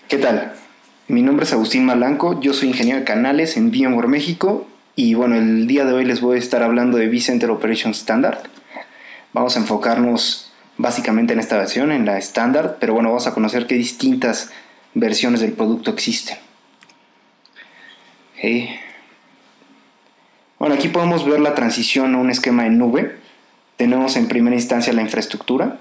¿Qué tal? Mi nombre es Agustín Malanco, yo soy ingeniero de canales en VMware México y bueno, el día de hoy les voy a estar hablando de vCenter Operations Standard. Vamos a enfocarnos básicamente en esta versión, en la estándar, pero bueno, vamos a conocer qué distintas versiones del producto existen. Okay. Bueno, aquí podemos ver la transición a un esquema en nube. Tenemos en primera instancia la infraestructura,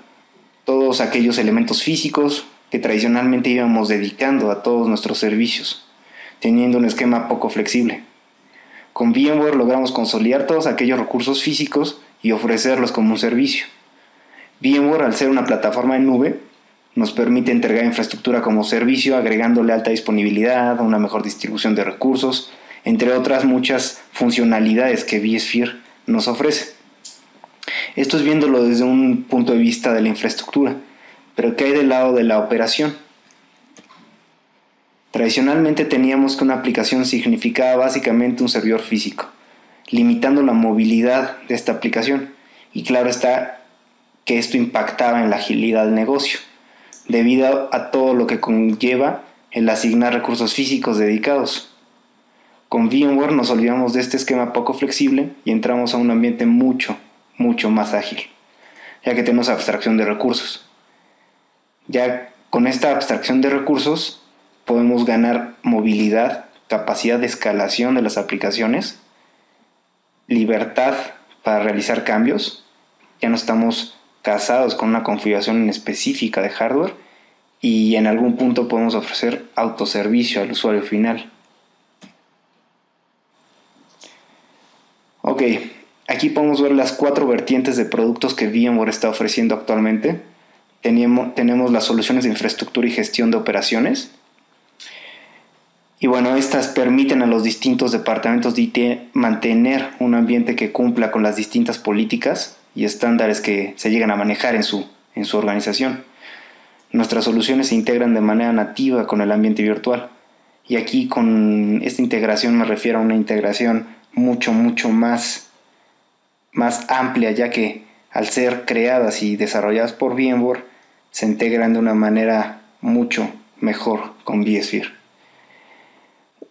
todos aquellos elementos físicos que tradicionalmente íbamos dedicando a todos nuestros servicios, teniendo un esquema poco flexible. Con VMware logramos consolidar todos aquellos recursos físicos y ofrecerlos como un servicio. VMware, al ser una plataforma en nube, nos permite entregar infraestructura como servicio, agregándole alta disponibilidad, una mejor distribución de recursos, entre otras muchas funcionalidades que vSphere nos ofrece. Esto es viéndolo desde un punto de vista de la infraestructura, pero ¿qué hay del lado de la operación? Tradicionalmente teníamos que una aplicación significaba básicamente un servidor físico, limitando la movilidad de esta aplicación, y claro está que esto impactaba en la agilidad del negocio, debido a todo lo que conlleva el asignar recursos físicos dedicados. Con VMware nos olvidamos de este esquema poco flexible y entramos a un ambiente mucho más ágil, ya que tenemos abstracción de recursos. Ya con esta abstracción de recursos podemos ganar movilidad, capacidad de escalación de las aplicaciones, libertad para realizar cambios. Ya no estamos casados con una configuración específica de hardware y en algún punto podemos ofrecer autoservicio al usuario final. Ok, aquí podemos ver las 4 vertientes de productos que VMware está ofreciendo actualmente. Tenemos las soluciones de infraestructura y gestión de operaciones. Y bueno, estas permiten a los distintos departamentos de IT mantener un ambiente que cumpla con las distintas políticas y estándares que se llegan a manejar en su organización. Nuestras soluciones se integran de manera nativa con el ambiente virtual. Y aquí con esta integración me refiero a una integración mucho más amplia, ya que al ser creadas y desarrolladas por VMware se integran de una manera mucho mejor con vSphere.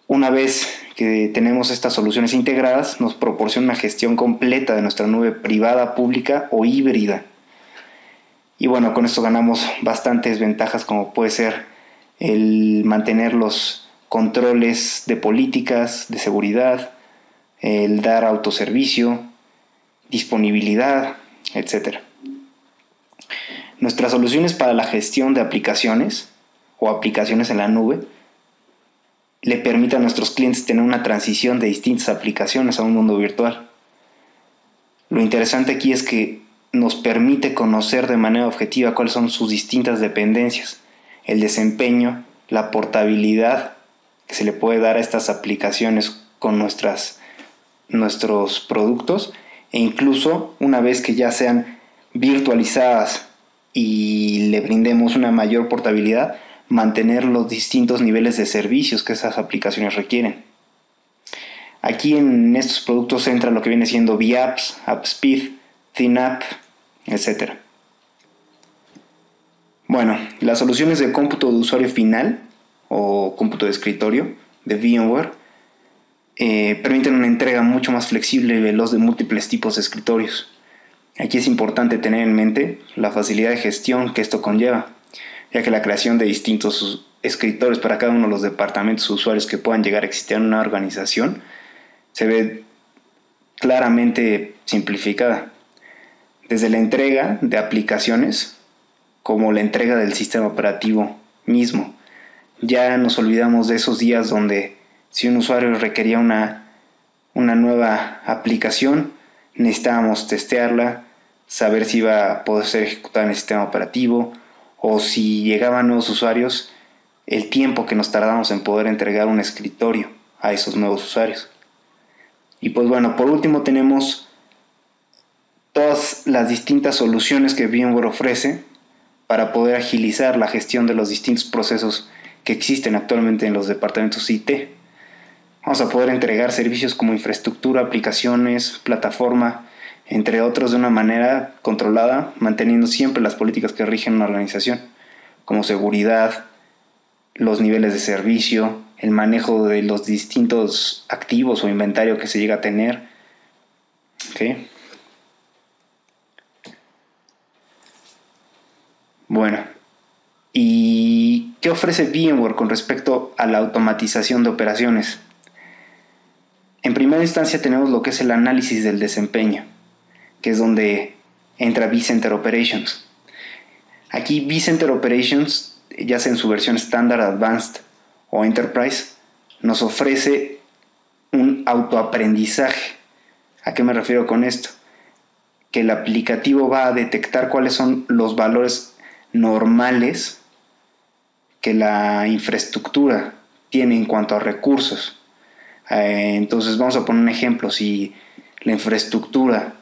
Una vez que tenemos estas soluciones integradas, nos proporciona una gestión completa de nuestra nube privada, pública o híbrida. Y bueno, con esto ganamos bastantes ventajas, como puede ser el mantener los controles de políticas, de seguridad, el dar autoservicio, disponibilidad, etc. Nuestras soluciones para la gestión de aplicaciones o aplicaciones en la nube le permiten a nuestros clientes tener una transición de distintas aplicaciones a un mundo virtual. Lo interesante aquí es que nos permite conocer de manera objetiva cuáles son sus distintas dependencias, el desempeño, la portabilidad que se le puede dar a estas aplicaciones con nuestros productos, e incluso una vez que ya sean virtualizadas y le brindemos una mayor portabilidad, mantener los distintos niveles de servicios que esas aplicaciones requieren. Aquí en estos productos entra lo que viene siendo vApps, AppSpeed, ThinApp, etc. Bueno, las soluciones de cómputo de usuario final o cómputo de escritorio de VMware permiten una entrega mucho más flexible y veloz de múltiples tipos de escritorios. Aquí es importante tener en mente la facilidad de gestión que esto conlleva, ya que la creación de distintos escritorios para cada uno de los departamentos usuarios que puedan llegar a existir en una organización se ve claramente simplificada. Desde la entrega de aplicaciones como la entrega del sistema operativo mismo. Ya nos olvidamos de esos días donde si un usuario requería una nueva aplicación, necesitábamos testearla, saber si iba a poder ser ejecutada en el sistema operativo, o si llegaban nuevos usuarios, el tiempo que nos tardamos en poder entregar un escritorio a esos nuevos usuarios. Y pues bueno, por último tenemos todas las distintas soluciones que VMware ofrece para poder agilizar la gestión de los distintos procesos que existen actualmente en los departamentos IT. Vamos a poder entregar servicios como infraestructura, aplicaciones, plataforma, entre otros, de una manera controlada, manteniendo siempre las políticas que rigen una organización, como seguridad, los niveles de servicio, el manejo de los distintos activos o inventario que se llega a tener. ¿Okay? Bueno, ¿y qué ofrece VMware con respecto a la automatización de operaciones? En primera instancia tenemos lo que es el análisis del desempeño, que es donde entra vCenter Operations. Aquí vCenter Operations, ya sea en su versión estándar, Advanced o Enterprise, nos ofrece un autoaprendizaje. ¿A qué me refiero con esto? Que el aplicativo va a detectar cuáles son los valores normales que la infraestructura tiene en cuanto a recursos. Entonces vamos a poner un ejemplo. Si la infraestructura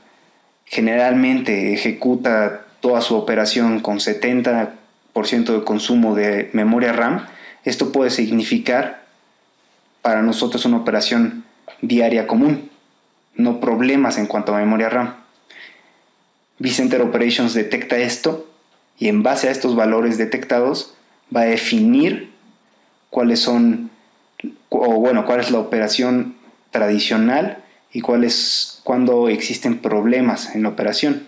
generalmente ejecuta toda su operación con 70% de consumo de memoria RAM, esto puede significar para nosotros una operación diaria común, no problemas en cuanto a memoria RAM. vCenter Operations detecta esto y en base a estos valores detectados va a definir cuál es la operación tradicional y cuando existen problemas en la operación.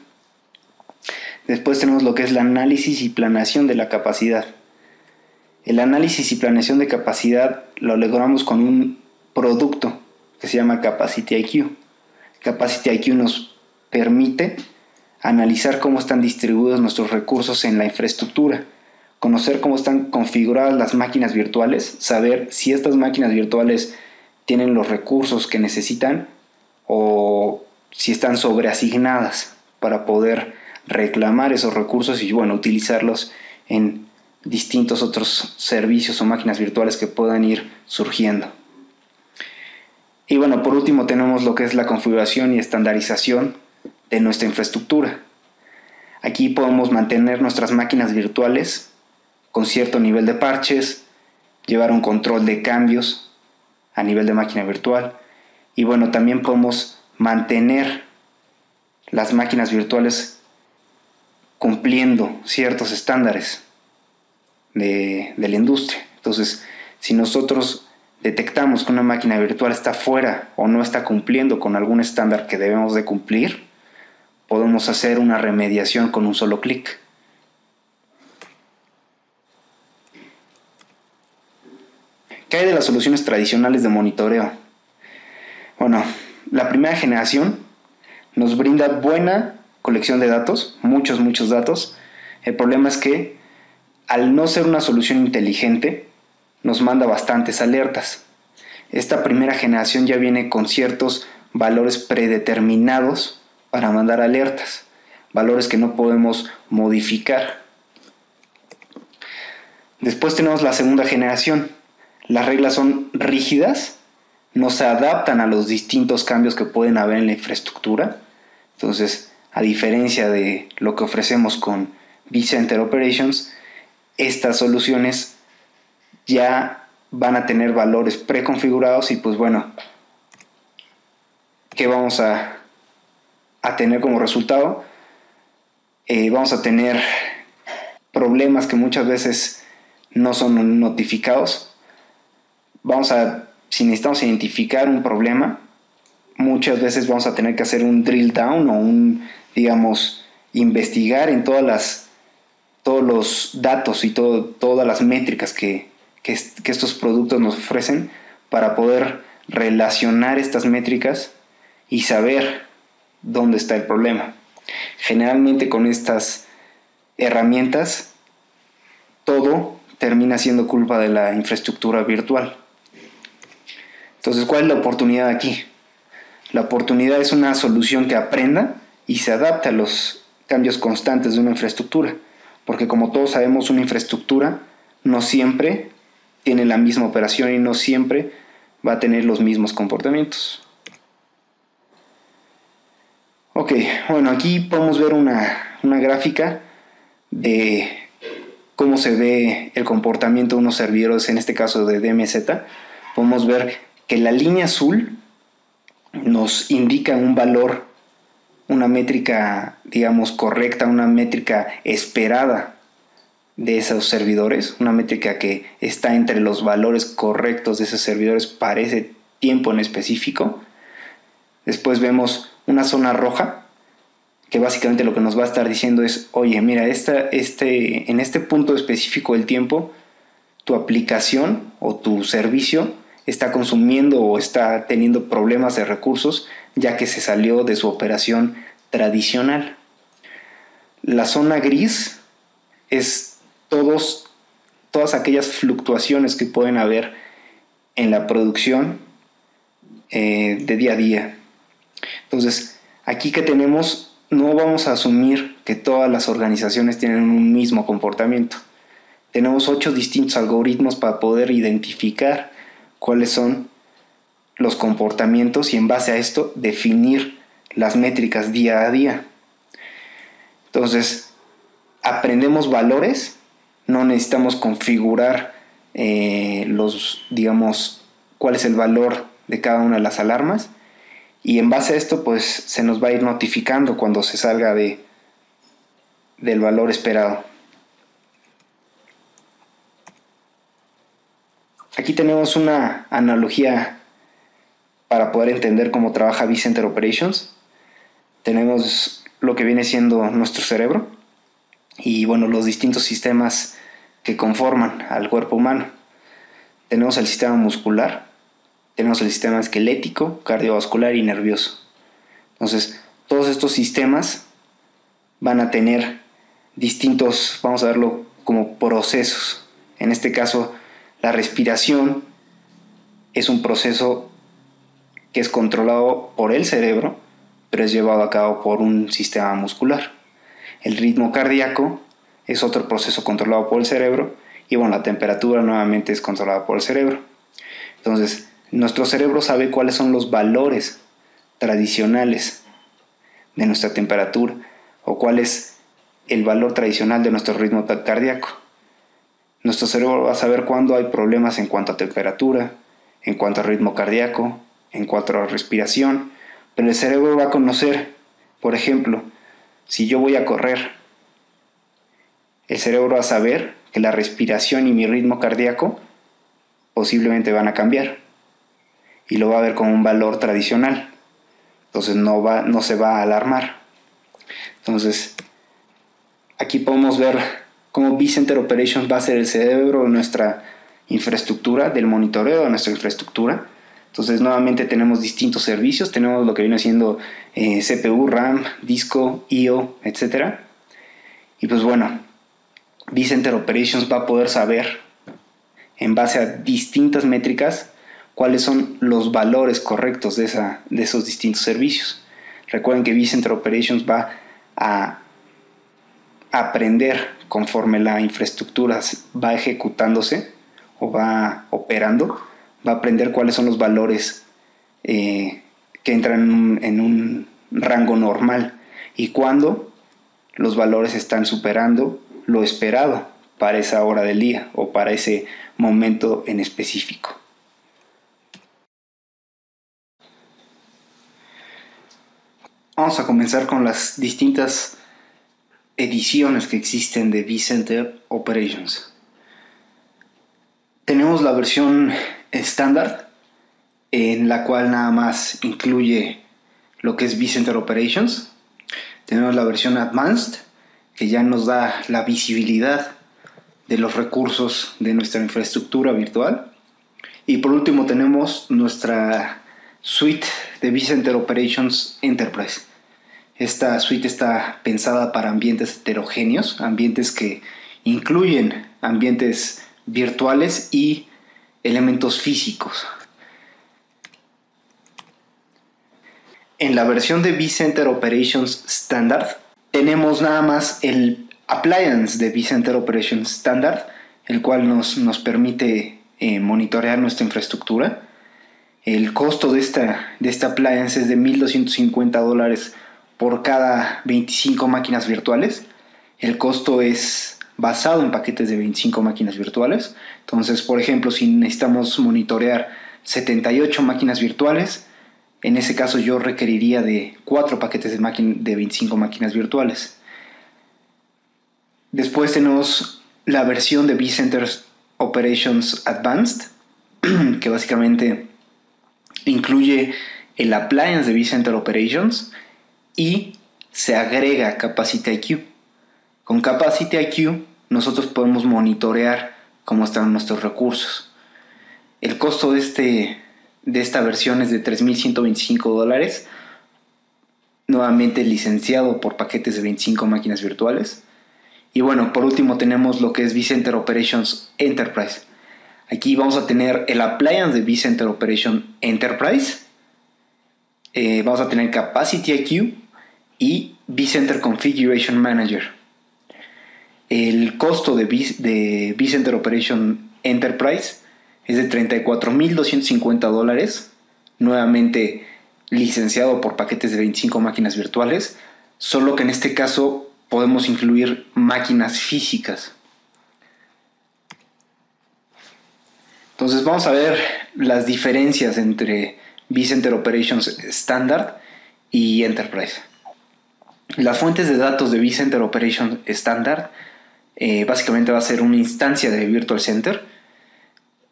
Después tenemos lo que es el análisis y planeación de la capacidad. El análisis y planeación de capacidad lo logramos con un producto que se llama Capacity IQ. Capacity IQ nos permite analizar cómo están distribuidos nuestros recursos en la infraestructura, conocer cómo están configuradas las máquinas virtuales, saber si estas máquinas virtuales tienen los recursos que necesitan o si están sobreasignadas para poder reclamar esos recursos y utilizarlos en distintos otros servicios o máquinas virtuales que puedan ir surgiendo. Y por último tenemos lo que es la configuración y estandarización de nuestra infraestructura. Aquí podemos mantener nuestras máquinas virtuales con cierto nivel de parches, llevar un control de cambios a nivel de máquina virtual y también podemos mantener las máquinas virtuales cumpliendo ciertos estándares de la industria. Entonces, si nosotros detectamos que una máquina virtual está fuera o no está cumpliendo con algún estándar que debemos de cumplir, podemos hacer una remediación con un solo clic. ¿Qué hay de las soluciones tradicionales de monitoreo? La primera generación nos brinda buena colección de datos, muchos datos. El problema es que al no ser una solución inteligente, nos manda bastantes alertas. Esta primera generación ya viene con ciertos valores predeterminados para mandar alertas, valores que no podemos modificar. Después tenemos la segunda generación. Las reglas son rígidas, no se adaptan a los distintos cambios que pueden haber en la infraestructura. Entonces, a diferencia de lo que ofrecemos con vCenter Operations, estas soluciones ya van a tener valores preconfigurados y ¿qué vamos a tener como resultado? Vamos a tener problemas que muchas veces no son notificados. Si necesitamos identificar un problema, muchas veces vamos a tener que hacer un drill down o investigar en todos los datos y todas las métricas que estos productos nos ofrecen para poder relacionar estas métricas y saber dónde está el problema. Generalmente con estas herramientas todo termina siendo culpa de la infraestructura virtual. Entonces, ¿cuál es la oportunidad aquí? La oportunidad es una solución que aprenda y se adapte a los cambios constantes de una infraestructura, porque como todos sabemos, una infraestructura no siempre tiene la misma operación y no siempre va a tener los mismos comportamientos. Aquí podemos ver una gráfica de cómo se ve el comportamiento de unos servidores, en este caso de DMZ. Podemos ver que la línea azul nos indica un valor, una métrica, correcta, una métrica esperada de esos servidores, una métrica que está entre los valores correctos de esos servidores para ese tiempo en específico. Después vemos una zona roja, que básicamente lo que nos va a estar diciendo es, oye, mira, en este punto específico del tiempo, tu aplicación o tu servicio está consumiendo o está teniendo problemas de recursos, ya que se salió de su operación tradicional. La zona gris es todas aquellas fluctuaciones que pueden haber en la producción de día a día. Entonces, aquí que tenemos, no vamos a asumir que todas las organizaciones tienen un mismo comportamiento. Tenemos 8 distintos algoritmos para poder identificar cuáles son los comportamientos y en base a esto definir las métricas día a día. Entonces, aprendemos valores, no necesitamos configurar cuál es el valor de cada una de las alarmas, y en base a esto pues se nos va a ir notificando cuando se salga del valor esperado. Aquí tenemos una analogía para poder entender cómo trabaja vCenter Operations. Tenemos lo que viene siendo nuestro cerebro y bueno, los distintos sistemas que conforman al cuerpo humano. Tenemos el sistema muscular, tenemos el sistema esquelético, cardiovascular y nervioso. Entonces, todos estos sistemas van a tener distintos, vamos a verlo como procesos. En este caso, la respiración es un proceso que es controlado por el cerebro, pero es llevado a cabo por un sistema muscular. El ritmo cardíaco es otro proceso controlado por el cerebro, y bueno, la temperatura nuevamente es controlada por el cerebro. Entonces, nuestro cerebro sabe cuáles son los valores tradicionales de nuestra temperatura o cuál es el valor tradicional de nuestro ritmo cardíaco. Nuestro cerebro va a saber cuándo hay problemas en cuanto a temperatura, en cuanto a ritmo cardíaco, en cuanto a respiración, pero el cerebro va a conocer, por ejemplo, si yo voy a correr, el cerebro va a saber que la respiración y mi ritmo cardíaco posiblemente van a cambiar y lo va a ver como un valor tradicional. Entonces no se va a alarmar. Entonces, aquí podemos ver cómo vCenter Operations va a ser el cerebro de nuestra infraestructura, del monitoreo de nuestra infraestructura. Entonces, nuevamente tenemos distintos servicios. Tenemos lo que viene siendo CPU, RAM, disco, I/O, etc. Y pues bueno, vCenter Operations va a poder saber, en base a distintas métricas, cuáles son los valores correctos de esos distintos servicios. Recuerden que vCenter Operations va a aprender conforme la infraestructura va ejecutándose o va operando, va a aprender cuáles son los valores que entran en un rango normal y cuándo los valores están superando lo esperado para esa hora del día o para ese momento en específico. Vamos a comenzar con las distintas ediciones que existen de vCenter Operations. Tenemos la versión estándar, en la cual nada más incluye lo que es vCenter Operations. Tenemos la versión Advanced, que ya nos da la visibilidad de los recursos de nuestra infraestructura virtual. Y por último tenemos nuestra suite de vCenter Operations Enterprise. Esta suite está pensada para ambientes heterogéneos, ambientes que incluyen ambientes virtuales y elementos físicos. En la versión de vCenter Operations Standard tenemos nada más el appliance de vCenter Operations Standard, el cual nos permite monitorear nuestra infraestructura. El costo de esta appliance es de $1,250 por cada 25 máquinas virtuales. El costo es basado en paquetes de 25 máquinas virtuales. Entonces, por ejemplo, si necesitamos monitorear 78 máquinas virtuales, en ese caso yo requeriría de 4 paquetes de 25 máquinas virtuales. Después tenemos la versión de vCenter Operations Advanced, que básicamente incluye el appliance de vCenter Operations y se agrega Capacity IQ. Con Capacity IQ nosotros podemos monitorear cómo están nuestros recursos. El costo de esta versión es de $3,125, nuevamente licenciado por paquetes de 25 máquinas virtuales. Y bueno, por último tenemos lo que es vCenter Operations Enterprise. Aquí vamos a tener el appliance de vCenter Operation Enterprise, vamos a tener Capacity IQ y vCenter Configuration Manager. El costo de vCenter Operation Enterprise es de $34,250, nuevamente licenciado por paquetes de 25 máquinas virtuales, solo que en este caso podemos incluir máquinas físicas. Entonces vamos a ver las diferencias entre vCenter Operations Standard y Enterprise. Las fuentes de datos de vCenter Operations Standard básicamente va a ser una instancia de Virtual Center.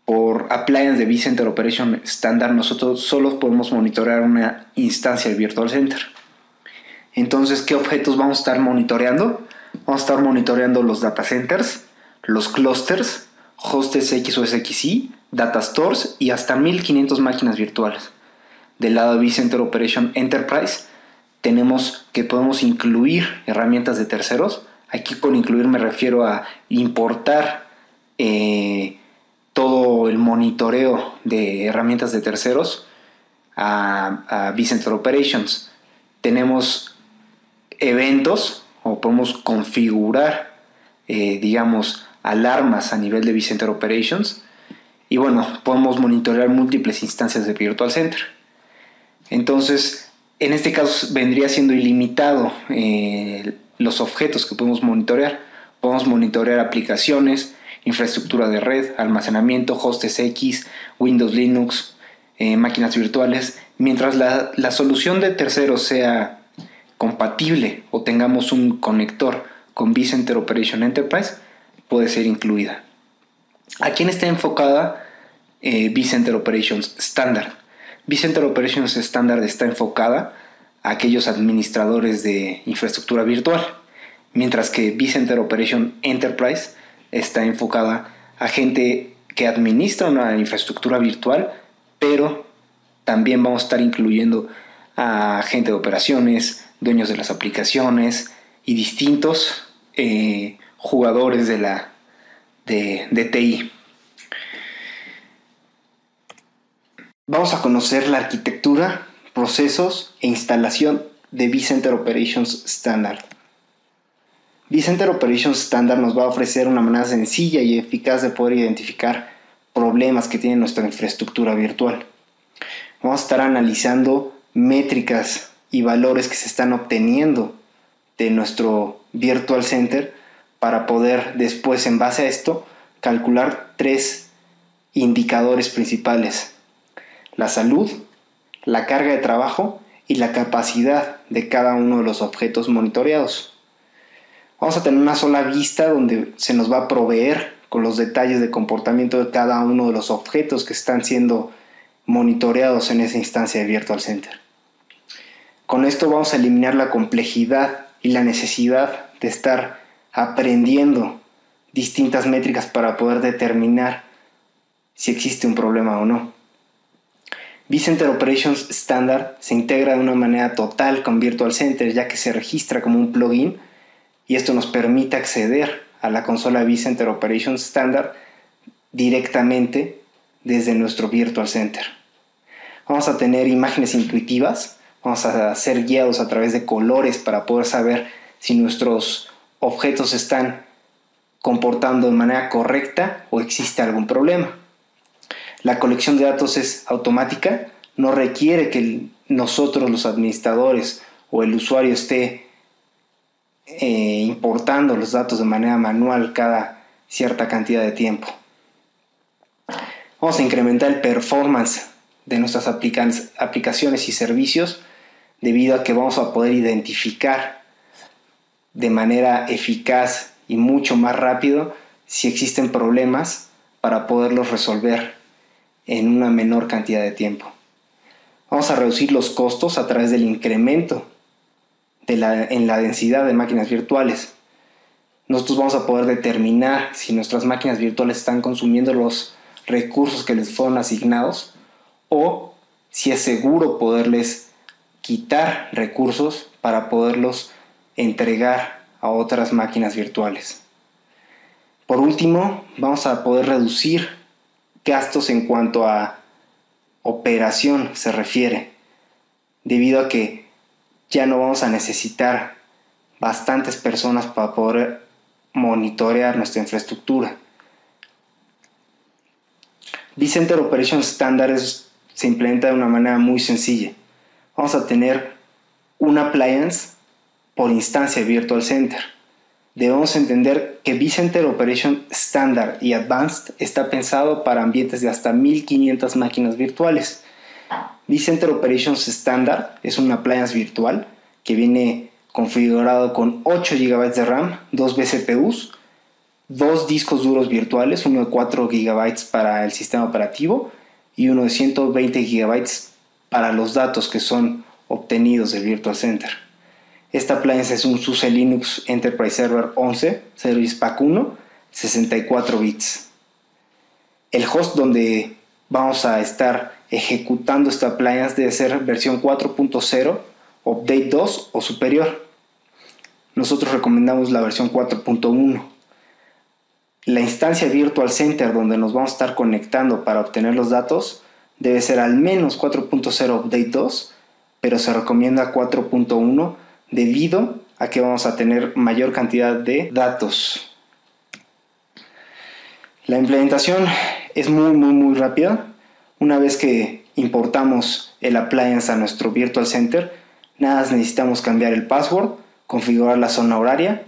Por appliance de vCenter Operation Standard nosotros solo podemos monitorear una instancia de Virtual Center. Entonces, ¿qué objetos vamos a estar monitoreando? Vamos a estar monitoreando los data centers, los clusters, hostes X o SXI, data stores y hasta 1500 máquinas virtuales. Del lado de vCenter Operation Enterprise tenemos que podemos incluir herramientas de terceros. Aquí con incluir me refiero a importar todo el monitoreo de herramientas de terceros a vCenter Operations. Tenemos eventos o podemos configurar alarmas a nivel de vCenter Operations y bueno, podemos monitorear múltiples instancias de Virtual Center. Entonces, en este caso vendría siendo ilimitado los objetos que podemos monitorear. Podemos monitorear aplicaciones, infraestructura de red, almacenamiento, hostes X, Windows, Linux, máquinas virtuales. Mientras la solución de terceros sea compatible o tengamos un conector con vCenter Operation Enterprise, puede ser incluida. ¿A quién está enfocada vCenter Operations Standard? vCenter Operations Standard está enfocada a aquellos administradores de infraestructura virtual, mientras que vCenter Operation Enterprise está enfocada a gente que administra una infraestructura virtual, pero también vamos a estar incluyendo a gente de operaciones, dueños de las aplicaciones y distintos jugadores de TI. Vamos a conocer la arquitectura, procesos e instalación de vCenter Operations Standard. vCenter Operations Standard nos va a ofrecer una manera sencilla y eficaz de poder identificar problemas que tiene nuestra infraestructura virtual. Vamos a estar analizando métricas y valores que se están obteniendo de nuestro Virtual Center para poder después, en base a esto, calcular 3 indicadores principales: la salud, la carga de trabajo y la capacidad de cada uno de los objetos monitoreados. Vamos a tener una sola vista donde se nos va a proveer con los detalles de comportamiento de cada uno de los objetos que están siendo monitoreados en esa instancia de Virtual Center. Con esto vamos a eliminar la complejidad y la necesidad de estar aprendiendo distintas métricas para poder determinar si existe un problema o no. vCenter Operations Standard se integra de una manera total con Virtual Center, ya que se registra como un plugin y esto nos permite acceder a la consola vCenter Operations Standard directamente desde nuestro Virtual Center. Vamos a tener imágenes intuitivas, vamos a ser guiados a través de colores para poder saber si nuestros objetos se están comportando de manera correcta o existe algún problema. La colección de datos es automática, no requiere que nosotros los administradores o el usuario esté importando los datos de manera manual cada cierta cantidad de tiempo. Vamos a incrementar el performance de nuestras aplicaciones y servicios debido a que vamos a poder identificar de manera eficaz y mucho más rápido si existen problemas para poderlos resolver en una menor cantidad de tiempo. Vamos a reducir los costos a través del incremento en la densidad de máquinas virtuales. Nosotros vamos a poder determinar si nuestras máquinas virtuales están consumiendo los recursos que les fueron asignados o si es seguro poderles quitar recursos para poderlos entregar a otras máquinas virtuales. Por último, vamos a poder reducir gastos en cuanto a operación se refiere, debido a que ya no vamos a necesitar bastantes personas para poder monitorear nuestra infraestructura. vCenter Operations Standard se implementa de una manera muy sencilla. Vamos a tener una appliance por instancia Virtual Center. Debemos entender que vCenter Operations Standard y Advanced está pensado para ambientes de hasta 1500 máquinas virtuales. vCenter Operations Standard es una appliance virtual que viene configurado con 8 GB de RAM, 2 vCPUs, 2 discos duros virtuales, uno de 4 GB para el sistema operativo y uno de 120 GB para los datos que son obtenidos del Virtual Center. Esta appliance es un SUSE Linux Enterprise Server 11, Service Pack 1, 64 bits. El host donde vamos a estar ejecutando esta appliance debe ser versión 4.0, Update 2 o superior. Nosotros recomendamos la versión 4.1. La instancia Virtual Center donde nos vamos a estar conectando para obtener los datos debe ser al menos 4.0 Update 2, pero se recomienda 4.1 debido a que vamos a tener mayor cantidad de datos. La implementación es muy rápida. Una vez que importamos el appliance a nuestro Virtual Center, nada necesitamos cambiar el password, configurar la zona horaria.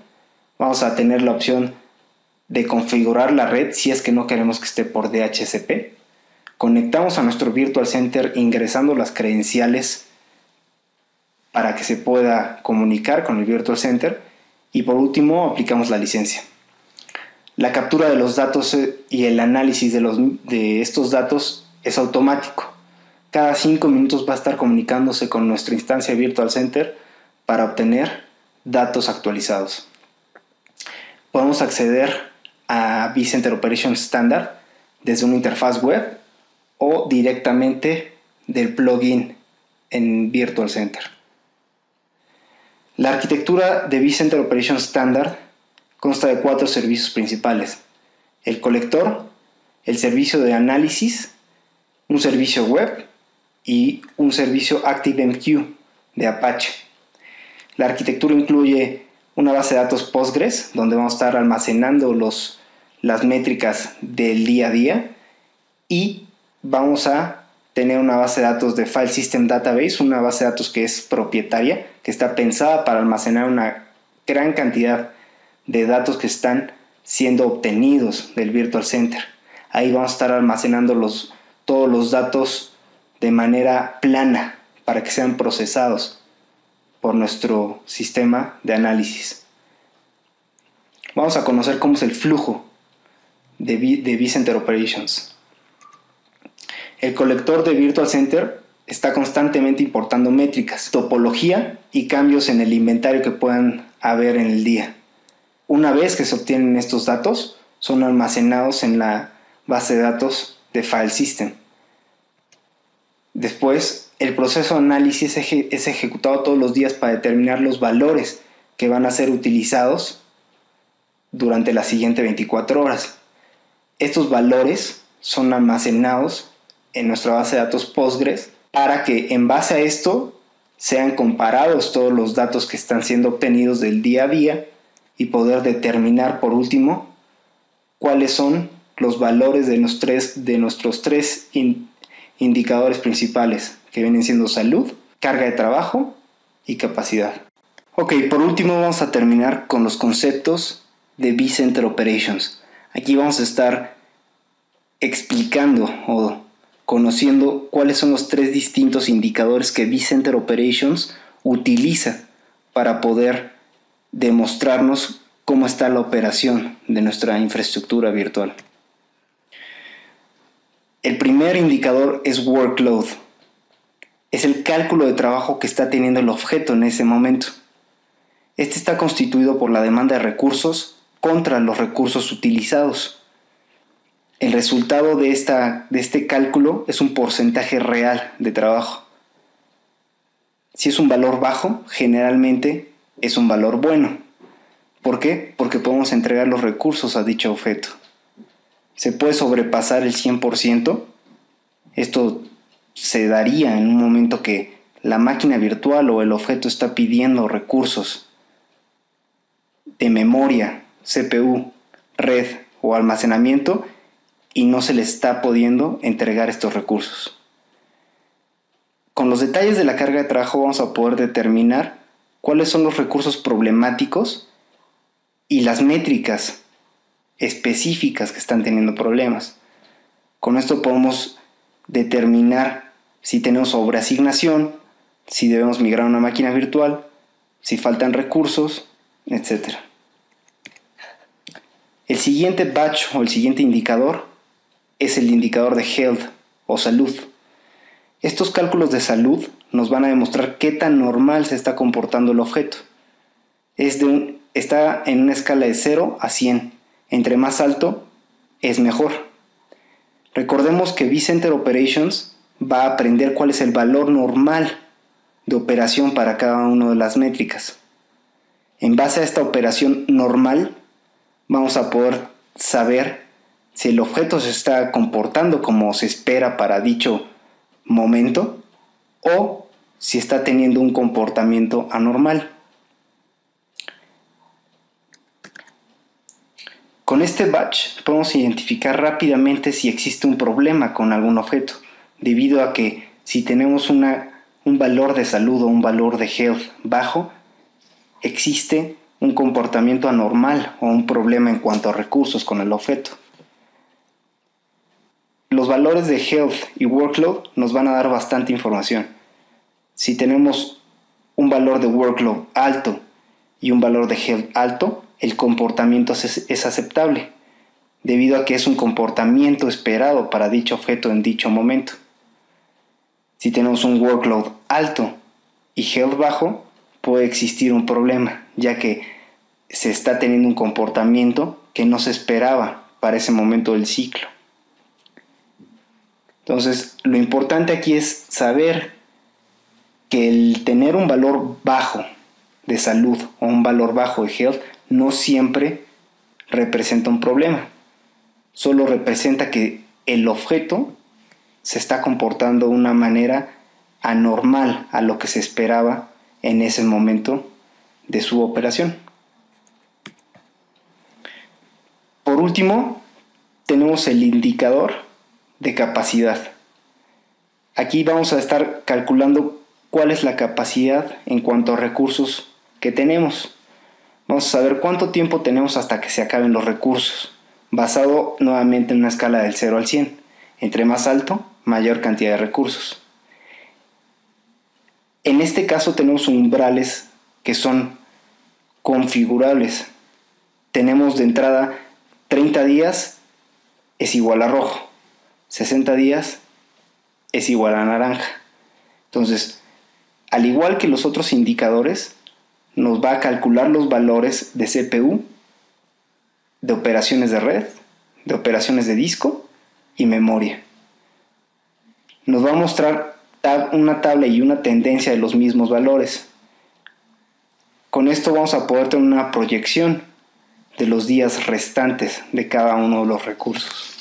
Vamos a tener la opción de configurar la red si es que no queremos que esté por DHCP. Conectamos a nuestro Virtual Center ingresando las credenciales para que se pueda comunicar con el Virtual Center y por último aplicamos la licencia. La captura de los datos y el análisis de estos datos es automático. Cada 5 minutos va a estar comunicándose con nuestra instancia Virtual Center para obtener datos actualizados. Podemos acceder a vCenter Operations Standard desde una interfaz web o directamente del plugin en Virtual Center. La arquitectura de vCenter Operations Standard consta de 4 servicios principales: el colector, el servicio de análisis, un servicio web y un servicio ActiveMQ de Apache. La arquitectura incluye una base de datos Postgres, donde vamos a estar almacenando las métricas del día a día, y vamos a tener una base de datos de File System Database, una base de datos que es propietaria, que está pensada para almacenar una gran cantidad de datos que están siendo obtenidos del Virtual Center. Ahí vamos a estar almacenando todos los datos de manera plana para que sean procesados por nuestro sistema de análisis. Vamos a conocer cómo es el flujo de vCenter Operations. El colector de Virtual Center está constantemente importando métricas, topología y cambios en el inventario que puedan haber en el día. Una vez que se obtienen estos datos, son almacenados en la base de datos de File System. Después, el proceso de análisis es ejecutado todos los días para determinar los valores que van a ser utilizados durante las siguientes 24 horas. Estos valores son almacenados en nuestra base de datos Postgres para que en base a esto sean comparados todos los datos que están siendo obtenidos del día a día y poder determinar por último cuáles son los valores de nuestros tres indicadores principales, que vienen siendo salud, carga de trabajo y capacidad. Ok, por último vamos a terminar con los conceptos de vCenter Operations. Aquí vamos a estar explicando o conociendo cuáles son los 3 distintos indicadores que vCenter Operations utiliza para poder demostrarnos cómo está la operación de nuestra infraestructura virtual. El primer indicador es workload. Es el cálculo de trabajo que está teniendo el objeto en ese momento. Este está constituido por la demanda de recursos contra los recursos utilizados. El resultado de este cálculo es un porcentaje real de trabajo. Si es un valor bajo, generalmente es un valor bueno. ¿Por qué? Porque podemos entregar los recursos a dicho objeto. Se puede sobrepasar el 100%. Esto se daría en un momento que la máquina virtual o el objeto está pidiendo recursos de memoria, CPU, red o almacenamiento y no se le está pudiendo entregar estos recursos. Con los detalles de la carga de trabajo vamos a poder determinar cuáles son los recursos problemáticos y las métricas específicas que están teniendo problemas. Con esto podemos determinar si tenemos sobreasignación, si debemos migrar a una máquina virtual, si faltan recursos, etc. El siguiente batch o el siguiente indicador es el indicador de health o salud. Estos cálculos de salud nos van a demostrar qué tan normal se está comportando el objeto. Está en una escala de 0 a 100. Entre más alto es mejor. Recordemos que vCenter Operations va a aprender cuál es el valor normal de operación para cada una de las métricas. En base a esta operación normal, vamos a poder saber si el objeto se está comportando como se espera para dicho momento o si está teniendo un comportamiento anormal. Con este batch podemos identificar rápidamente si existe un problema con algún objeto, debido a que si tenemos un valor de salud o un valor de health bajo, existe un comportamiento anormal o un problema en cuanto a recursos con el objeto. Los valores de health y workload nos van a dar bastante información. Si tenemos un valor de workload alto y un valor de health alto, el comportamiento es aceptable, debido a que es un comportamiento esperado para dicho objeto en dicho momento. Si tenemos un workload alto y health bajo, puede existir un problema, ya que se está teniendo un comportamiento que no se esperaba para ese momento del ciclo. Entonces, lo importante aquí es saber que el tener un valor bajo de salud o un valor bajo de health no siempre representa un problema. Solo representa que el objeto se está comportando de una manera anormal a lo que se esperaba en ese momento de su operación. Por último, tenemos el indicador de capacidad. Aquí vamos a estar calculando cuál es la capacidad en cuanto a recursos que tenemos. Vamos a saber cuánto tiempo tenemos hasta que se acaben los recursos, basado nuevamente en una escala del 0 al 100. Entre más alto, mayor cantidad de recursos. En este caso tenemos umbrales que son configurables. Tenemos de entrada 30 días es igual a rojo, 60 días es igual a naranja. Entonces, al igual que los otros indicadores, nos va a calcular los valores de CPU, de operaciones de red, de operaciones de disco y memoria. Nos va a mostrar una tabla y una tendencia de los mismos valores. Con esto vamos a poder tener una proyección de los días restantes de cada uno de los recursos.